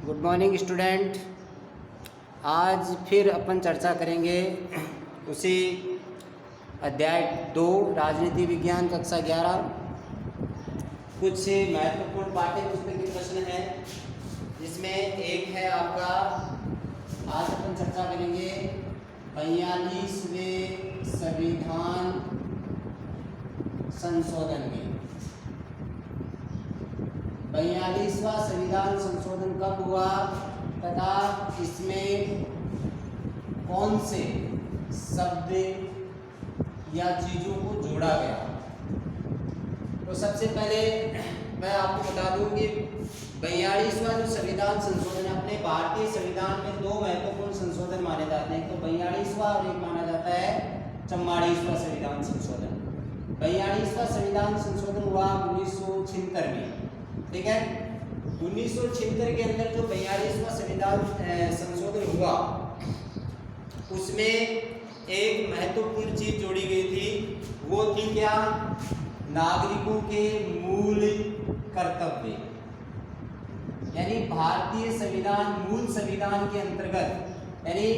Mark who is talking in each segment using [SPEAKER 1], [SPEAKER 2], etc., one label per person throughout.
[SPEAKER 1] Good morning student. आज फिर अपन चर्चा करेंगे उसी अध्याय 2 राजनीति विज्ञान कक्षा 11। कुछ महत्वपूर्ण पाठ्य पुस्तक के प्रश्न हैं, जिसमें एक है आपका, आज अपन चर्चा करेंगे 42वें संविधान संशोधन में। 42वां संविधान संशोधन कब हुआ तथा इसमें कौन से शब्द या चीज़ों को जोड़ा गया। तो सबसे पहले मैं आपको बता दूं कि 42वां जो संविधान संशोधन है, अपने भारतीय संविधान में दो महत्वपूर्ण संशोधन माने जाते हैं। तो 42वां और एक माना जाता है 44वां संविधान संशोधन। 42वां संविधान संशोधन हुआ 1976 में, ठीक है। 1976 के अंदर जो 42वां संविधान संशोधन हुआ, उसमें एक महत्वपूर्ण चीज जोड़ी गई थी। वो थी क्या? नागरिकों के मूल कर्तव्य। यानी भारतीय संविधान, मूल संविधान के अंतर्गत, यानी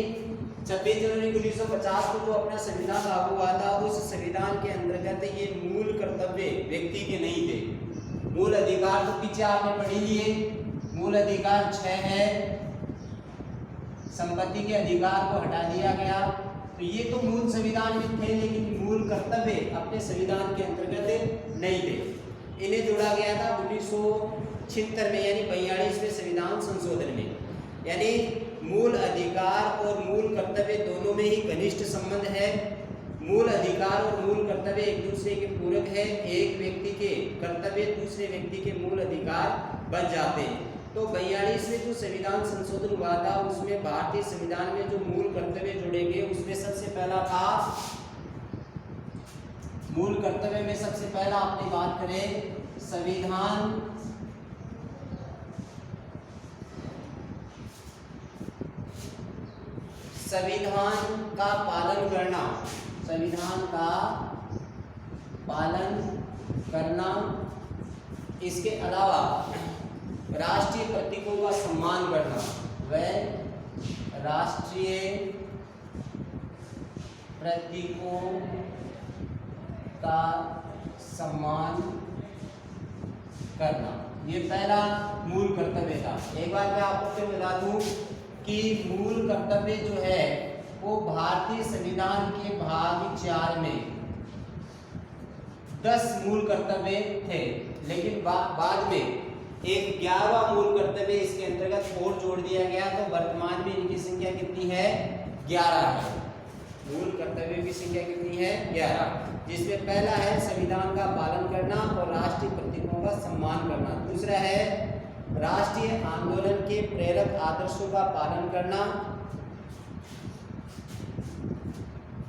[SPEAKER 1] 26 जनवरी 1950 को जो अपना संविधान लागू हुआ था, उस संविधान के अंतर्गत ये मूल कर्तव्य व्यक्ति के नहीं थे। मूल अधिकार तो पीछे आपने पढ़ी लिए, मूल अधिकार 6 है, संपत्ति के अधिकार को हटा दिया गया। तो ये तो मूल संविधान में थे, लेकिन मूल कर्तव्य अपने संविधान के अंतर्गत नहीं थे। इन्हें जोड़ा गया था 1976 में, यानी 42वें संविधान संशोधन में। यानी मूल अधिकार और मूल कर्तव्य दोनों में ही घनिष्ठ संबंध है। मूल अधिकार और मूल कर्तव्य एक दूसरे के पूरक है। एक व्यक्ति के कर्तव्य दूसरे व्यक्ति के मूल अधिकार बन जाते हैं। तो 42वें जो संविधान संशोधन हुआ था, उसमें भारतीय संविधान में जो मूल कर्तव्य जोड़े गए, उसमें सबसे पहला था, मूल कर्तव्य में सबसे पहला अपनी बात करें, संविधान का पालन करना। संविधान का पालन करना। इसके अलावा राष्ट्रीय प्रतीकों का सम्मान करना। वह राष्ट्रीय प्रतीकों का सम्मान करना, ये पहला मूल कर्तव्य था। एक बार मैं आपको फिर बता दूं कि मूल कर्तव्य जो है वो भारतीय संविधान के भाग 4 में 10 मूल कर्तव्य थे, लेकिन बाद में एक 11वां मूल कर्तव्य इसके अंतर्गत और जोड़ दिया गया। तो वर्तमान में इनकी संख्या कितनी है? 11 है। मूल कर्तव्य की संख्या कितनी है? 11, जिसमें पहला है संविधान का पालन करना और राष्ट्रीय प्रतीकों का सम्मान करना। दूसरा है राष्ट्रीय आंदोलन के प्रेरक आदर्शों का पालन करना।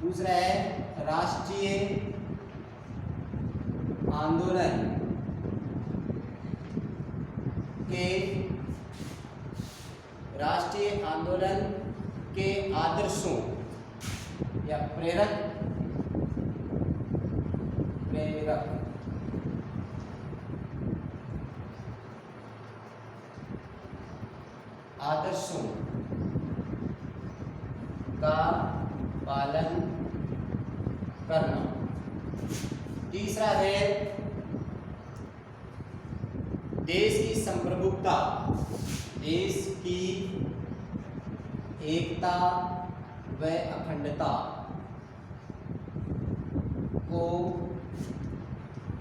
[SPEAKER 1] दूसरा है राष्ट्रीय आंदोलन के आदर्शों या प्रेरक आदर्शों का पालन करना। तीसरा है देश की संप्रभुता, देश की एकता व अखंडता को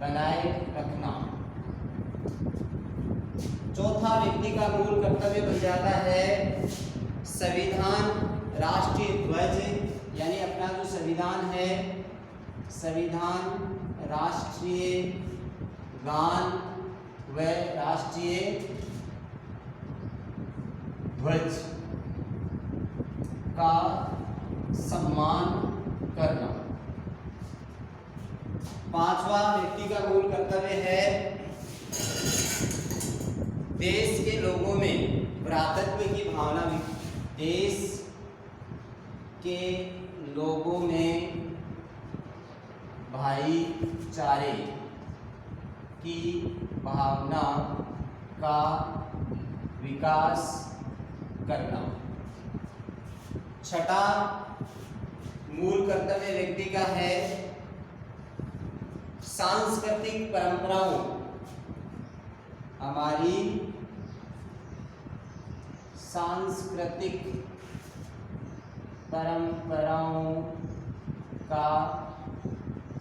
[SPEAKER 1] बनाए रखना। चौथा व्यक्ति का मूल कर्तव्य बन जाता है संविधान, राष्ट्रीय ध्वज, यानी अपना जो संविधान है, संविधान, राष्ट्रीय गान व राष्ट्रीय ध्वज का सम्मान करना। पांचवा व्यक्ति का मूल कर्तव्य है देश के लोगों में भ्रातृत्व की भावना, देश के लोगों में भाईचारे की भावना का विकास करना। छठा मूल कर्तव्य व्यक्ति का है सांस्कृतिक परंपराओं, हमारी सांस्कृतिक परंपराओं का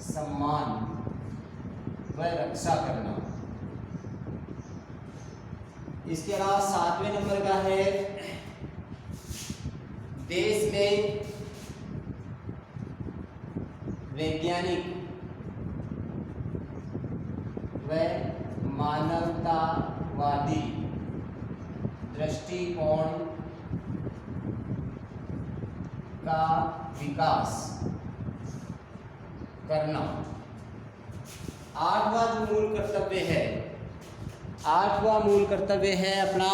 [SPEAKER 1] सम्मान व रक्षा करना। इसके अलावा 7वें नंबर का है देश में वैज्ञानिक व मानवतावादी दृष्टिकोण का विकास करना। 8वां जो मूल कर्तव्य है, 8वां मूल कर्तव्य है अपना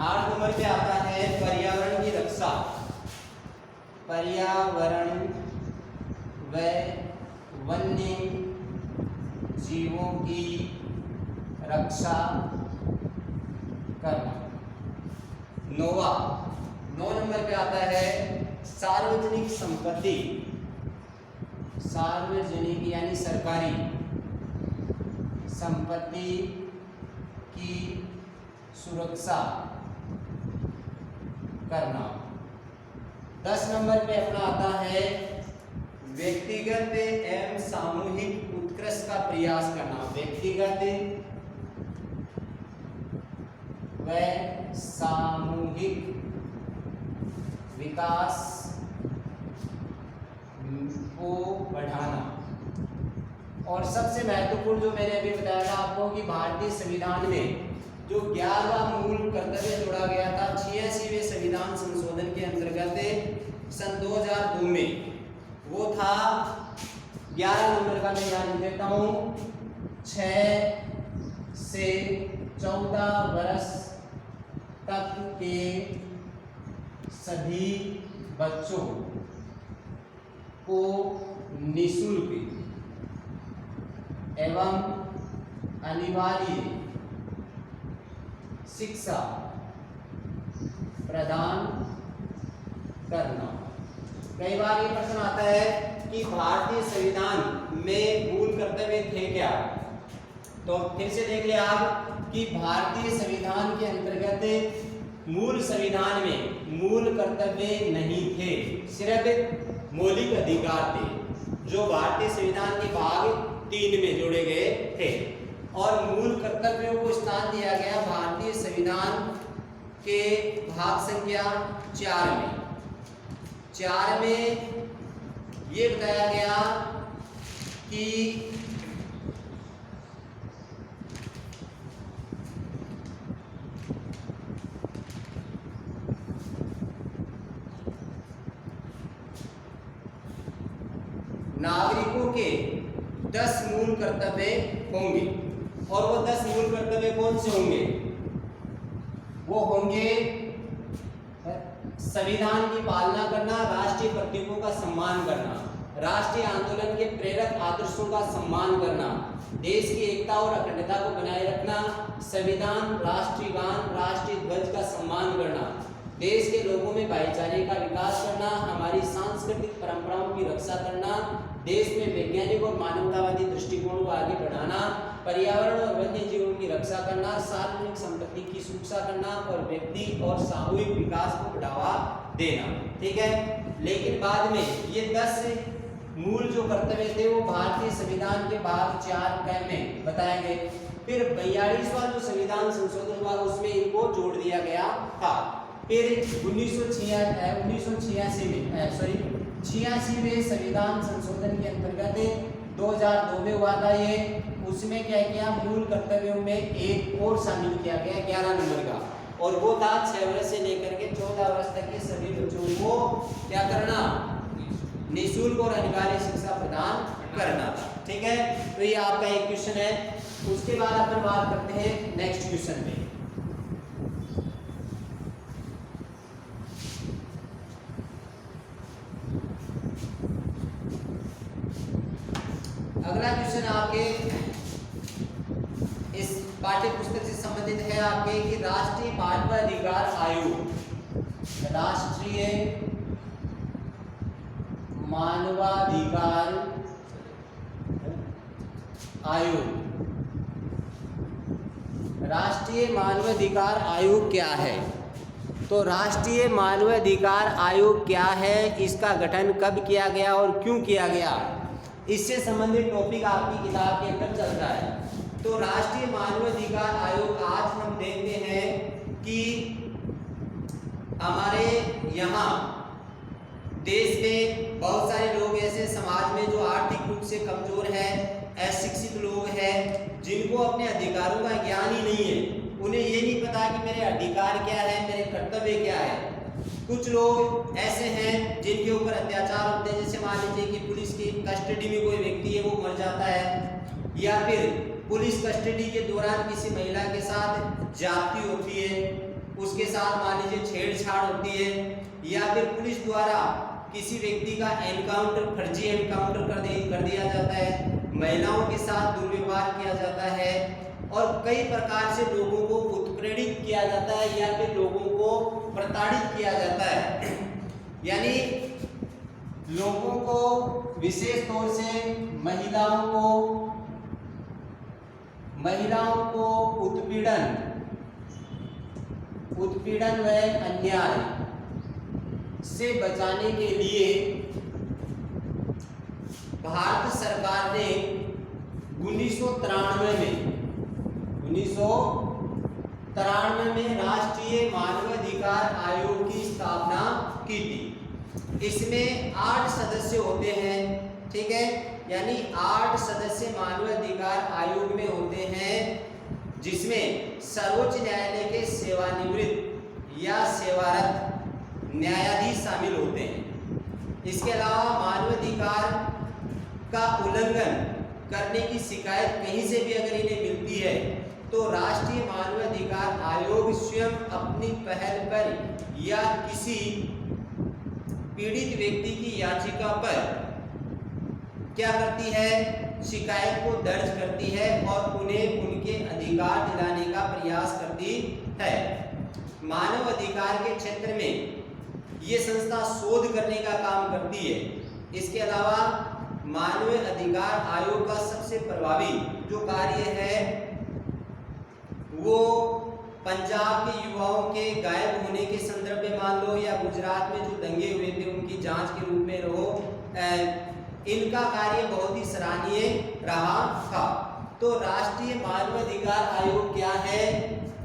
[SPEAKER 1] आठ नंबर पे आता है पर्यावरण की रक्षा। पर्यावरण व वन्य जीवों की रक्षा करना। 9 नंबर पे आता है सार्वजनिक संपत्ति, सार्वजनिक यानी सरकारी संपत्ति की सुरक्षा करना। 10 नंबर पे अपना आता है व्यक्तिगत एवं सामूहिक उत्कृष्ट का प्रयास करना। व्यक्तिगत व सामूहिक विकास को बढ़ाना। और सबसे महत्वपूर्ण जो मैंने अभी बताया था आपको कि भारतीय संविधान में जो 11वां मूल कर्तव्य जोड़ा गया था 86वें संविधान संशोधन के अंतर्गत सन 2002 में, वो था 11 नंबर का। मैं यहाँ लिख देता हूँ 6 से 14 वर्ष तक के सभी बच्चों को निःशुल्क एवं अनिवार्य शिक्षा प्रदान करना। कई बार ये प्रश्न आता है कि भारतीय संविधान में मूल कर्तव्य थे क्या, तो फिर से देख ले आप कि भारतीय संविधान के अंतर्गत मूल संविधान में मूल कर्तव्य नहीं थे, सिर्फ मौलिक अधिकार थे जो भारतीय संविधान के भाग 3 में जोड़े गए थे। और मूल कर्तव्यों को स्थान दिया गया भारतीय संविधान के भाग संख्या 4 में ये बताया गया कि नागरिकों के 10 मूल कर्तव्य होंगे। और वो 10 मूल कर्तव्य कौन से होंगे? वो होंगे संविधान की पालना करना, राष्ट्रीय प्रतीकों का सम्मान करना, राष्ट्रीय आंदोलन के प्रेरक आदर्शों का सम्मान करना, देश की एकता और अखंडता को बनाए रखना, संविधान, राष्ट्रीय गान, राष्ट्रीय ध्वज का सम्मान करना, देश के लोगों में भाईचारे का विकास करना, हमारी सांस्कृतिक परंपराओं की रक्षा करना, देश में वैज्ञानिक और मानवतावादी दृष्टिकोण को आगे बढ़ाना, पर्यावरण और वन्य जीवों की रक्षा करना, सार्वजनिक संपत्ति की सुरक्षा करना और व्यक्ति और सामूहिक विकास को बढ़ावा देना। ठीक है, लेकिन बाद में ये 10 मूल जो कर्तव्य थे वो भारतीय संविधान के भाग 4 में बताए गए। फिर 42वां जो संविधान संशोधन हुआ उसमें इनको जोड़ दिया गया था। फिर 86वें संविधान संशोधन के अंतर्गत 2002 में हुआ था ये। उसमें क्या किया, मूल कर्तव्यों में एक और शामिल किया गया 11 नंबर का, और वो था 6 वर्ष से लेकर के 14 वर्ष तक के सभी बच्चों को क्या करना, निःशुल्क और अनिवार्य शिक्षा प्रदान करना था। ठीक है, तो ये आपका एक क्वेश्चन है। उसके बाद अपन बात करते हैं नेक्स्ट क्वेश्चन में। अगला क्वेश्चन आपके इस पाठ्य पुस्तक से संबंधित है आपके कि राष्ट्रीय मानवाधिकार आयोग, राष्ट्रीय मानवाधिकार आयोग, राष्ट्रीय मानवाधिकार आयोग क्या है? तो राष्ट्रीय मानवाधिकार आयोग क्या है, इसका गठन कब किया गया और क्यों किया गया, इससे संबंधित टॉपिक आपकी किताब के अंदर चलता है। तो राष्ट्रीय मानवाधिकार आयोग आज हम देखते हैं कि हमारे यहाँ देश में बहुत सारे लोग ऐसे समाज में जो आर्थिक रूप से कमजोर है, अशिक्षित लोग हैं, जिनको अपने अधिकारों का ज्ञान ही नहीं है। उन्हें ये नहीं पता कि मेरे अधिकार क्या है, मेरे कर्तव्य क्या है। कुछ लोग ऐसे हैं जिनके ऊपर अत्याचार होते हैं, जैसे मान लीजिए कि पुलिस की कस्टडी में कोई व्यक्ति है वो मर जाता है, या फिर पुलिस कस्टडी के दौरान किसी महिला के साथ ज्यादती होती है, उसके साथ मान लीजिए छेड़छाड़ होती है, या फिर पुलिस द्वारा किसी व्यक्ति का एनकाउंटर, फर्जी एनकाउंटर कर दिया जाता है, महिलाओं के साथ दुर्व्यवहार किया जाता है, और कई प्रकार से लोगों को उत्प्रेरित किया जाता है या फिर लोगों को प्रताड़ित किया जाता है। यानी लोगों को विशेष तौर से महिलाओं को उत्पीड़न व अन्याय से बचाने के लिए भारत सरकार ने 1993 में राष्ट्रीय मानवाधिकार आयोग की स्थापना की थी। इसमें 8 सदस्य होते हैं, ठीक है, यानी 8 सदस्य मानवाधिकार आयोग में होते हैं, जिसमें सर्वोच्च न्यायालय के सेवानिवृत्त या सेवारत न्यायाधीश शामिल होते हैं। इसके अलावा मानवाधिकार का उल्लंघन करने की शिकायत कहीं से भी अगर इन्हें मिलती है तो राष्ट्रीय मानवाधिकार आयोग स्वयं अपनी पहल पर या किसी पीड़ित व्यक्ति की याचिका पर क्या करती है, शिकायत को दर्ज करती है और उन्हें उनके अधिकार दिलाने का प्रयास करती है। मानव अधिकार के क्षेत्र में ये संस्था शोध करने का काम करती है। इसके अलावा मानव अधिकार आयोग का सबसे प्रभावी जो कार्य है वो पंजाब के युवाओं के गायब होने के संदर्भ में मान लो, या गुजरात में जो दंगे हुए थे उनकी जांच के रूप में रहो, इनका कार्य बहुत ही सराहनीय रहा था। तो राष्ट्रीय मानवाधिकार आयोग क्या है,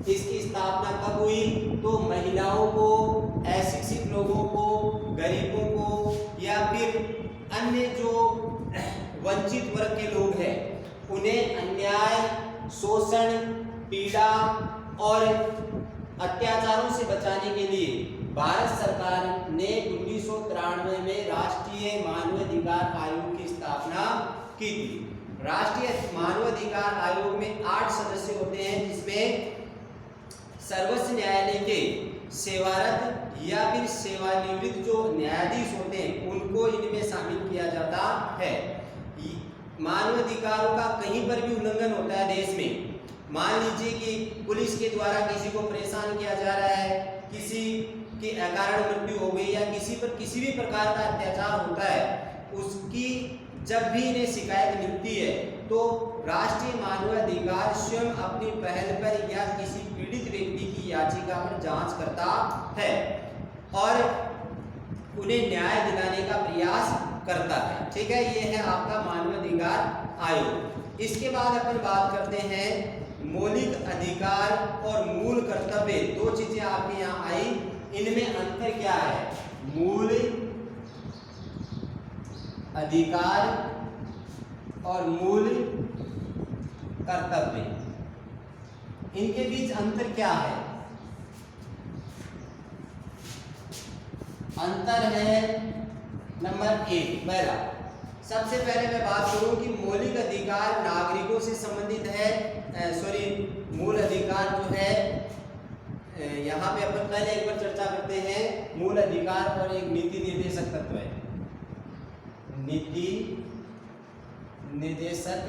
[SPEAKER 1] इसकी स्थापना कब हुई? तो महिलाओं को, अशिक्षित लोगों को, गरीबों को या फिर अन्य जो वंचित वर्ग के लोग हैं उन्हें अन्याय, शोषण, पीड़ा और अत्याचारों से बचाने के लिए भारत सरकार ने 1993 में राष्ट्रीय मानवाधिकार आयोग की स्थापना की थी। राष्ट्रीय मानवाधिकार आयोग में 8 सदस्य होते हैं, जिसमें सर्वोच्च न्यायालय के सेवारत या फिर सेवानिवृत्त जो न्यायाधीश होते हैं उनको इनमें शामिल किया जाता है। मानवाधिकारों का कहीं पर भी उल्लंघन होता है देश में, मान लीजिए कि पुलिस के द्वारा किसी को परेशान किया जा रहा है, किसी की अकारण मृत्यु हो गई या किसी पर किसी भी प्रकार का अत्याचार होता है, उसकी जब भी इन्हें शिकायत मिलती है तो राष्ट्रीय मानवाधिकार स्वयं अपनी पहल पर या किसी पीड़ित व्यक्ति की याचिका पर जांच करता है और उन्हें न्याय दिलाने का प्रयास करता है। ठीक है, ये है आपका मानवाधिकार आयोग। इसके बाद अपन बात करते हैं मौलिक अधिकार और मूल कर्तव्य। 2 चीजें आपके यहाँ आई, इनमें अंतर क्या है? मूल अधिकार और मूल कर्तव्य, इनके बीच अंतर क्या है? अंतर है नंबर 1, पहला, सबसे पहले मैं बात करूं कि मौलिक अधिकार नागरिकों से संबंधित है, मूल अधिकार जो है, यहाँ पे अपन पहले एक बार चर्चा करते हैं। मूल अधिकार और एक नीति निर्देशक तत्व है। नीति निर्देशक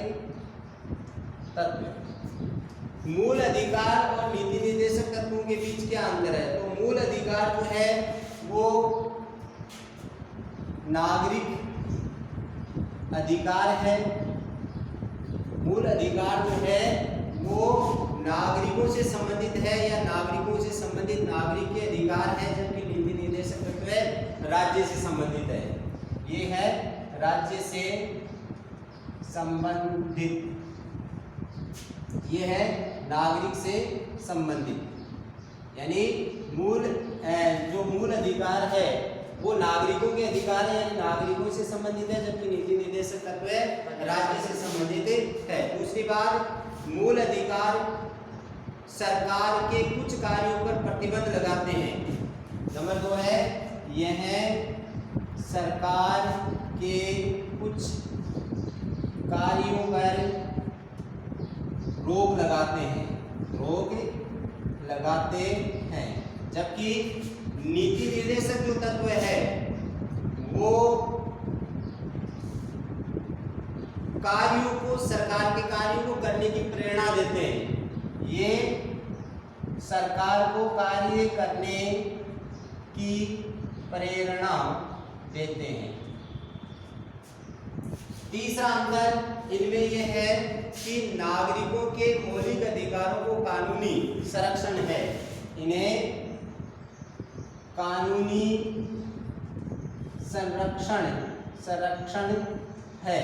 [SPEAKER 1] तत्व। मूल अधिकार और नीति निर्देशक तत्वों के बीच क्या अंतर है? तो मूल अधिकार जो है वो नागरिक अधिकार है। मूल अधिकार जो है वो नागरिकों से संबंधित है या नागरिकों से संबंधित नागरिक के अधिकार है, जबकि नीति निर्देशक तत्व है राज्य से संबंधित है। ये है राज्य से संबंधित, ये है नागरिक से संबंधित। यानी जो मूल अधिकार है वो नागरिकों के अधिकार है, यानी नागरिकों से संबंधित है, जबकि नीति निर्देशक तत्व है राज्य से संबंधित है। दूसरी बात, मूल अधिकार सरकार के कुछ कार्यों पर प्रतिबंध लगाते हैं। नंबर 2 है यह सरकार के कुछ कार्यों पर रोक लगाते हैं, जबकि नीति निर्देशक जो तत्व है वो कार्यों को, सरकार के कार्यों को करने की प्रेरणा देते हैं। ये सरकार को कार्य करने की प्रेरणा देते हैं। तीसरा अंतर इनमें यह है कि नागरिकों के मौलिक अधिकारों को कानूनी संरक्षण है, इन्हें कानूनी संरक्षण है,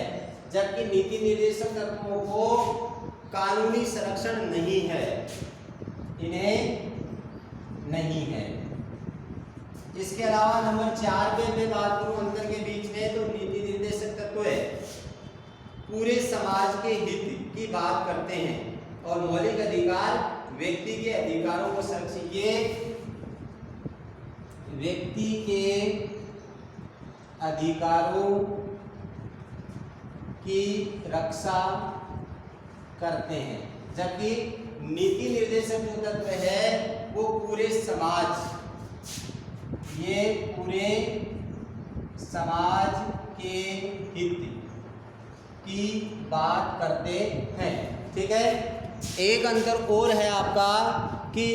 [SPEAKER 1] जबकि नीति निर्देशक तत्वों को कानूनी संरक्षण नहीं है, इन्हें नहीं है। इसके अलावा नंबर 4 पे मैं बात करूं अंतर के बीच में, तो नीति निर्देशक तत्व है पूरे समाज के हित की बात करते हैं और मौलिक अधिकार व्यक्ति के अधिकारों को संरक्षित, ये व्यक्ति के अधिकारों की रक्षा करते हैं, जबकि नीति निर्देशक जो तत्व है वो पूरे समाज, ये पूरे समाज के हित की बात करते हैं। ठीक है। एक अंतर और है आपका कि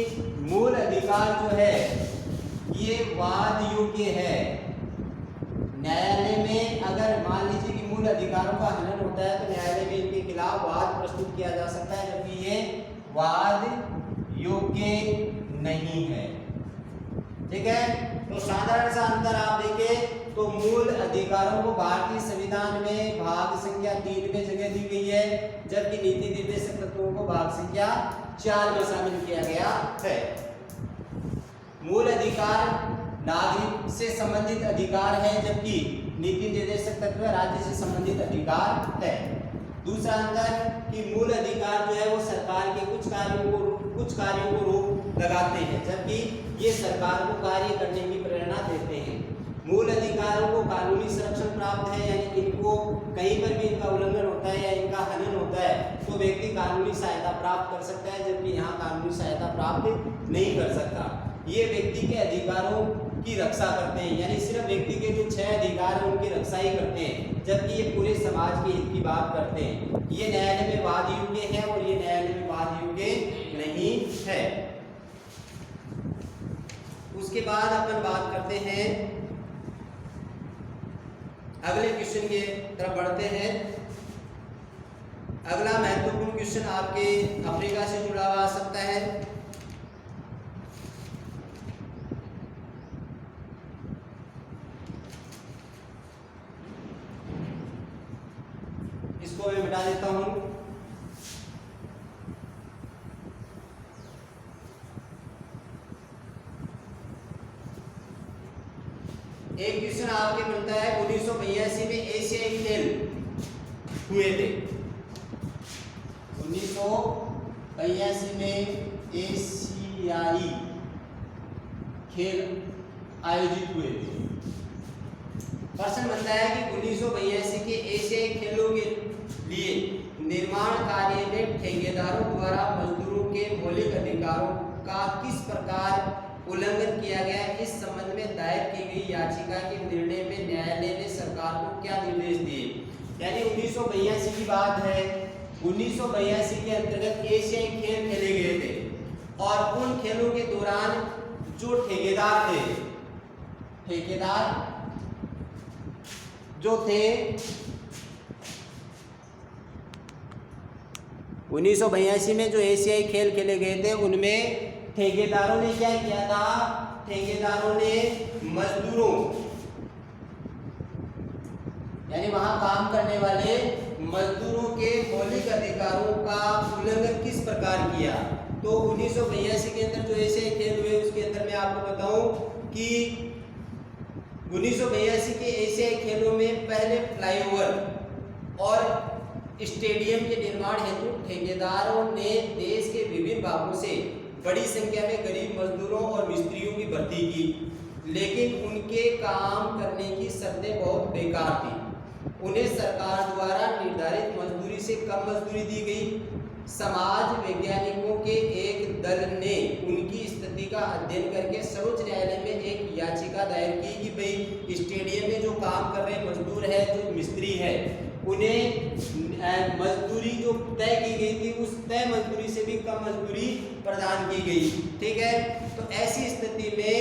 [SPEAKER 1] मूल अधिकार जो है ये वाद योग्य है। न्यायालय में अगर मान लीजिए कि मूल अधिकारों का हनन होता है तो न्यायालय में इनके खिलाफ वाद प्रस्तुत किया जा सकता है, जबकि ये वाद योग्य नहीं है। ठीक है। तो साधारण सा अंतर आप देखें तो मूल अधिकारों को भारतीय संविधान में भाग संख्या 3 में जगह दी गई है, जबकि नीति निर्देशक तत्वों को भाग संख्या 4 में शामिल किया गया है। मूल अधिकार नागरिक से संबंधित अधिकार है, जबकि नीति निर्देशक तत्व राज्य से संबंधित अधिकार है। दूसरा अंतर कि मूल अधिकार जो है वो सरकार के कुछ कार्यों को रोक लगाते हैं, जबकि ये सरकार को कार्य करने की प्रेरणा देते हैं। मूल अधिकारों को कानूनी संरक्षण प्राप्त है, यानी इनको कहीं पर भी इनका उल्लंघन होता है या इनका हनन होता है तो व्यक्ति कानूनी सहायता प्राप्त कर सकता है, जबकि यहाँ कानूनी सहायता प्राप्त नहीं कर सकता। ये व्यक्ति के अधिकारों की रक्षा करते हैं, यानी सिर्फ व्यक्ति के जो 6 अधिकार हैं उनकी रक्षा ही करते हैं, जबकि ये पूरे समाज के हित की बात करते हैं। ये न्यायालय में वाद योग्य है और ये न्यायालय में वाद योग्य नहीं है। उसके बाद अपन बात करते हैं, अगले क्वेश्चन की तरफ बढ़ते हैं। अगला महत्वपूर्ण क्वेश्चन आपके अफ्रीका से जुड़ा हुआ आ सकता है। इसको मैं मिटा देता हूं। एक क्वेश्चन आपके बनता है 1982 में एशियाई खेल हुए थे। 1982 में एशियाई खेल आयोजित हुए थे। प्रश्न बनता है कि 1982 के एशियाई खेलों के लिए निर्माण कार्य में ठेकेदारों द्वारा मजदूरों के मौलिक अधिकारों का किस प्रकार उल्लंघन किया गया। इस संबंध में दायर की गई याचिका के निर्णय में न्यायालय ने सरकार को क्या निर्देश दिए। यानी 1982 की बात है। 1982 के अंतर्गत एशियाई खेल खेले गए थे और उन खेलों के दौरान जो ठेकेदार जो थे 1982 में जो एशियाई खेल खेले गए थे उनमें ठेकेदारों ने क्या किया था? ठेकेदारों ने मजदूरों यानी वहां काम करने वाले मजदूरों के मौलिक अधिकारों का उल्लंघन किस प्रकार किया? तो 1982 के अंदर जो एशियाई खेल हुए उसके अंदर मैं आपको बताऊं कि 1982 के एशियाई खेलों में पहले फ्लाईओवर और स्टेडियम के निर्माण हेतु ठेकेदारों ने देश के विभिन्न भागों से बड़ी संख्या में गरीब मजदूरों और मिस्त्रियों की भर्ती की, लेकिन उनके काम करने की शर्तें बहुत बेकार थी। उन्हें सरकार द्वारा निर्धारित मजदूरी से कम मजदूरी दी गई। समाज वैज्ञानिकों के एक दल ने उनकी स्थिति का अध्ययन करके सर्वोच्च न्यायालय में एक याचिका दायर की कि भाई स्टेडियम में जो काम कर रहे मजदूर है, जो मिस्त्री है, उन्हें मजदूरी जो तय की गई थी उस तय मजदूरी से भी कम मजदूरी प्रदान की गई। ठीक है, तो ऐसी स्थिति में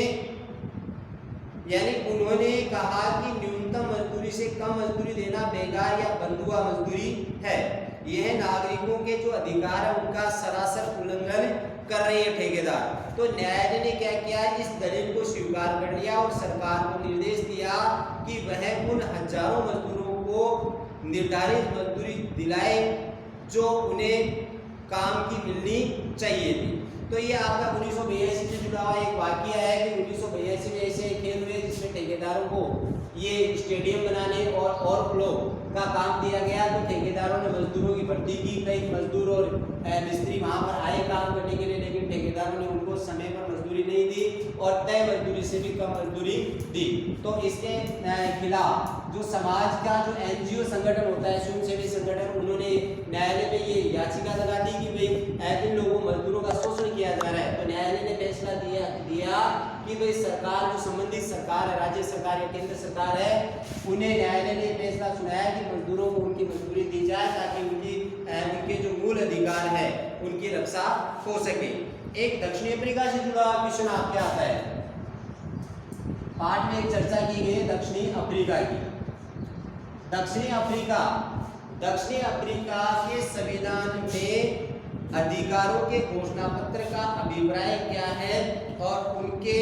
[SPEAKER 1] यानी उन्होंने कहा कि न्यूनतम मजदूरी से कम मजदूरी देना बेकार या बंधुआ मजदूरी है। यह नागरिकों के जो अधिकार है उनका सरासर उल्लंघन कर रहे हैं ठेकेदार। तो न्यायालय ने क्या किया? इस दलील को स्वीकार कर लिया और सरकार को निर्देश दिया कि वह उन हजारों मजदूरों को निर्धारित मजदूरी दिलाए जो उन्हें काम की मिलनी चाहिए थी। तो ये आपका 1982 से जुड़ा हुआ एक वाकया है कि 1982 में ऐसे खेल हुए जिसमें ठेकेदारों को ये स्टेडियम बनाने और फ्लो का काम दिया गया। तो ठेकेदारों ने मजदूरों की भर्ती की, कई मजदूर और मिस्त्री वहां पर आए काम करने के लिए, लेकिन ठेकेदारों ने उनको समय पर मजदूरी नहीं दी और तय मजदूरी से भी कम मजदूरी दी। तो इसके खिलाफ जो समाज का जो NGO संगठन होता है, स्वयंसेवी संगठन, उन्होंने न्यायालय में ये याचिका लगा दी कि भाई इन लोगों मजदूरों का शोषण किया जा रहा है। तो न्यायालय ने फैसला दिया कि भाई सरकार, जो संबंधित सरकार है, राज्य सरकार या केंद्र सरकार है, उन्हें न्यायालय ने फैसला सुनाया कि मजदूरों को उनकी मजदूरी दी जाए ताकि उनके जो मूल अधिकार है उनकी रक्षा हो सके। एक दक्षिण अफ्रीका से जुड़ा क्वेश्चन आपके आता है। पाठ में एक चर्चा की गई दक्षिणी अफ्रीका की। दक्षिणी अफ्रीका के संविधान में अधिकारों के घोषणा पत्र का अभिप्राय क्या है और उनके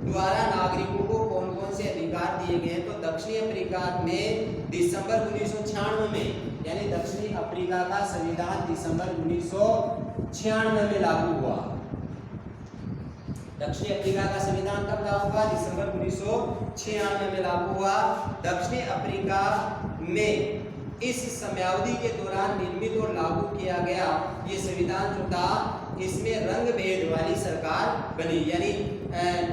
[SPEAKER 1] द्वारा नागरिकों को कौन कौन से अधिकार दिए गए हैं? तो दक्षिणी अफ्रीका में दिसंबर 1996 में, यानी दक्षिणी अफ्रीका का संविधान दिसंबर 1996 में लागू हुआ। दक्षिणी अफ्रीका का संविधान कब लागू हुआ? दिसंबर 1996 में लागू हुआ। दक्षिणी अफ्रीका में इस समयावधि के दौरान निर्मित और लागू किया गया ये संविधान जो था, इसमें रंग भेद वाली सरकार बनी, यानी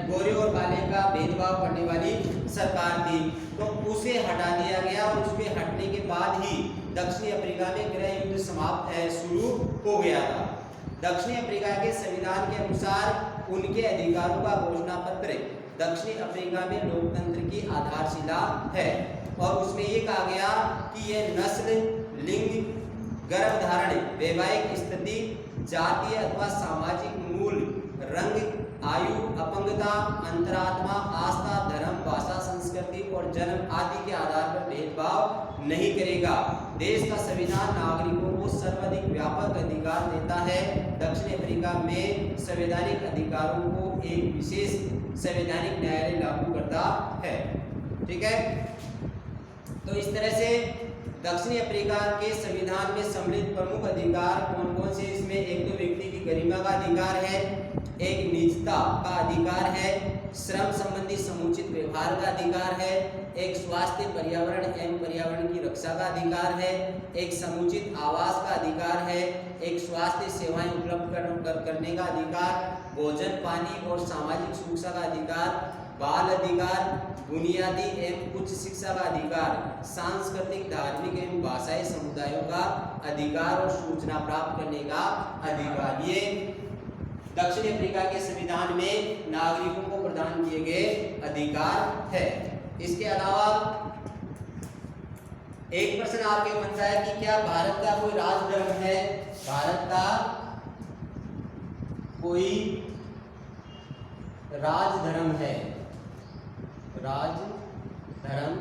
[SPEAKER 1] गोरे और काले का भेदभाव करने वाली सरकार थी। तो उसे हटा दिया गया और उसके हटने के बाद ही दक्षिणी अफ्रीका में गृह युद्ध समाप्त शुरू हो गया था। दक्षिणी अफ्रीका के संविधान के अनुसार उनके अधिकारों का घोषणा पत्र दक्षिणी अफ्रीका में लोकतंत्र की आधारशिला है और उसमें ये कहा गया कि यह नस्ल, लिंग, गर्भधारण, वैवाहिक स्थिति, जातीय अथवा सामाजिक मूल, रंग, आयु, अपंगता, अंतरात्मा, आस्था, धर्म, भाषा, संस्कृति और जन्म आदि के आधार पर भेदभाव नहीं करेगा। देश का संविधान नागरिकों को सर्वाधिक व्यापक अधिकार देता है। दक्षिण अफ्रीका में संवैधानिक अधिकारों को एक विशेष संवैधानिक न्यायालय लागू करता है। ठीक है, तो इस तरह से दक्षिणी अफ्रीका के संविधान में सम्मिलित प्रमुख अधिकार कौन कौन से? इसमें एक तो व्यक्ति की गरिमा का अधिकार है, एक निजता का अधिकार है, श्रम संबंधी समुचित व्यवहार का अधिकार है, एक स्वास्थ्य, पर्यावरण एवं पर्यावरण की रक्षा का अधिकार है, एक समुचित आवास का अधिकार है, एक स्वास्थ्य सेवाएं उपलब्ध करने का अधिकार, भोजन, पानी और सामाजिक सुरक्षा का अधिकार, बाल अधिकार, बुनियादी एवं उच्च शिक्षा का अधिकार, सांस्कृतिक, धार्मिक एवं भाषाई समुदायों का अधिकार और सूचना प्राप्त करने का अधिकार। ये दक्षिण अफ्रीका के संविधान में नागरिकों को प्रदान किए गए अधिकार है। इसके अलावा एक प्रश्न आपके बनता है कि क्या भारत का कोई राजधर्म है? भारत का कोई राजधर्म है? राजधर्म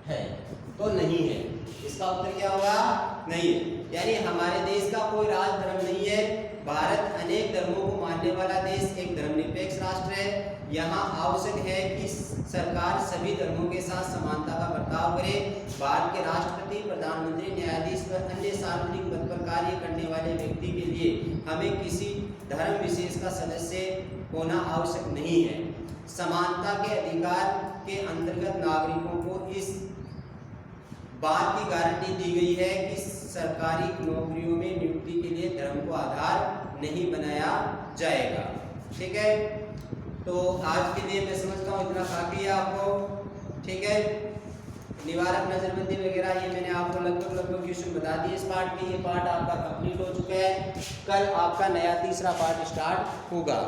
[SPEAKER 1] है तो नहीं है। इसका उत्तर क्या होगा? नहीं है। यानी हमारे देश का कोई राजधर्म नहीं है। भारत अनेक धर्मों को मानने वाला देश, एक धर्मनिरपेक्ष राष्ट्र है। यहाँ आवश्यक है कि सरकार सभी धर्मों के साथ समानता का बर्ताव करे। भारत के राष्ट्रपति, प्रधानमंत्री, न्यायाधीश व अन्य सार्वजनिक पद पर कार्य करने वाले व्यक्ति के लिए हमें किसी धर्म विशेष का सदस्य होना आवश्यक नहीं है। समानता के अधिकार के अंतर्गत नागरिकों को इस बात की गारंटी दी गई है कि सरकारी नौकरियों में नियुक्ति के लिए धर्म को आधार नहीं बनाया जाएगा। ठीक है, तो आज के लिए मैं समझता हूँ इतना काफी है आपको। ठीक है, निवारक नजरबंदी वगैरह ये मैंने आपको लगभग क्वेश्चन बता दिए। इस पार्ट के ये पार्ट आपका कंप्लीट हो चुका है। कल आपका नया तीसरा पार्ट स्टार्ट होगा।